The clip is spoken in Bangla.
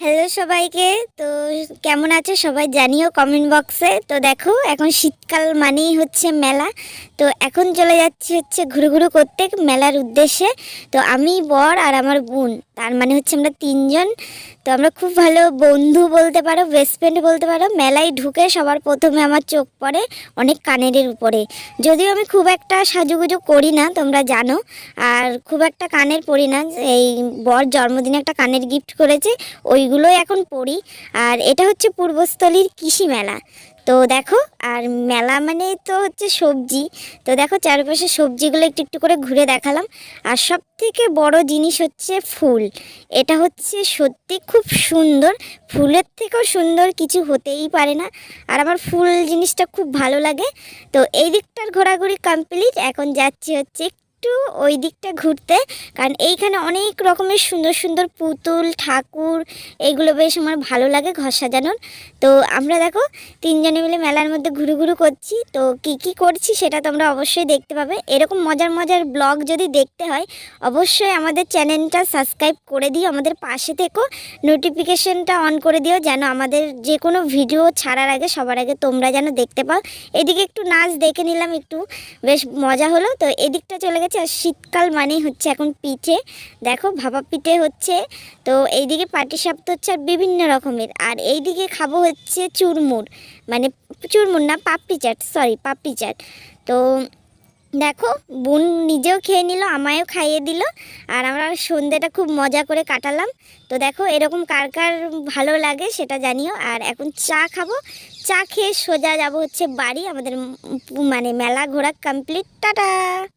হ্যালো সবাইকে। তো কেমন আছো সবাই জানিও কমেন্ট বক্সে। তো দেখো এখন শীতকাল মানেই হচ্ছে মেলা। তো এখন চলে যাচ্ছি হচ্ছে ঘুরু ঘুরু করতে মেলার উদ্দেশ্যে। তো আমি বর আর আমার বোন, তার মানে হচ্ছে আমরা তিনজন। তো আমরা খুব ভালো বন্ধু বলতে পারো, বেস্ট ফ্রেন্ড বলতে পারো। মেলায় ঢুকে সবার প্রথমে আমার চোখ পড়ে অনেক কানের উপরে। যদিও আমি খুব একটা সাজুগুজু করি না, তোমরা জানো। আর খুব একটা কানের পরি না। এই বর জন্মদিনে একটা কানের গিফট করেছে, ওইগুলোই এখন পড়ি। আর এটা হচ্ছে পূর্বস্থলীর কৃষি মেলা। তো দেখো, আর মেলা মানে তো হচ্ছে সবজি। তো দেখো চারপাশে সবজিগুলো একটু একটু করে ঘুরে দেখালাম। আর সব থেকে বড় জিনিস হচ্ছে ফুল। এটা হচ্ছে সত্যি খুব সুন্দর। ফুলের থেকেও সুন্দর কিছু হতেই পারে না। আর আমার ফুল জিনিসটা খুব ভালো লাগে। তো এই দিকটার ঘোরাঘুরি কমপ্লিট, এখন যাচ্ছি হচ্ছে একটু ওই দিকটা ঘুরতে। কারণ এইখানে অনেক রকমের সুন্দর সুন্দর পুতুল ঠাকুর, এইগুলো বেশ আমার ভালো লাগে ঘর সাজানোর। তো আমরা দেখো তিনজনে মিলে মেলার মধ্যে ঘুরু ঘুরু করছি। তো কি কি করছি সেটা তোমরা অবশ্যই দেখতে পাবে। এরকম মজার মজার ব্লগ যদি দেখতে হয় অবশ্যই আমাদের চ্যানেলটা সাবস্ক্রাইব করে দিও, আমাদের পাশে থেকো, নোটিফিকেশনটা অন করে দিও, যেন আমাদের যে কোনো ভিডিও ছাড়ার আগে সবার আগে তোমরা যেন দেখতে পাও। এদিকে একটু নাচ দেখে নিলাম, একটু বেশ মজা হলো। তো এদিকটা চলে গেছে। আর শীতকাল মানেই হচ্ছে এখন পিঠে। দেখো ভাপা পিঠে হচ্ছে। তো এইদিকে পাটিসাপটা হচ্ছে আর বিভিন্ন রকমের। আর এইদিকে খাবো হচ্ছে চুরমুর, মানে চুরমুর না, পাপড়ি চাট, সরি পাপড়ি চাট। তো দেখো বোন নিজেও খেয়ে নিল, আমায়ও খাইয়ে দিল। আর আমরা সন্ধ্যেটা খুব মজা করে কাটালাম। তো দেখো এরকম কার কার ভালো লাগে সেটা জানিও। আর এখন চা খাবো। চা খেয়ে সোজা যাব হচ্ছে বাড়ি। আমাদের মানে মেলা ঘোরা কমপ্লিট। টাটা।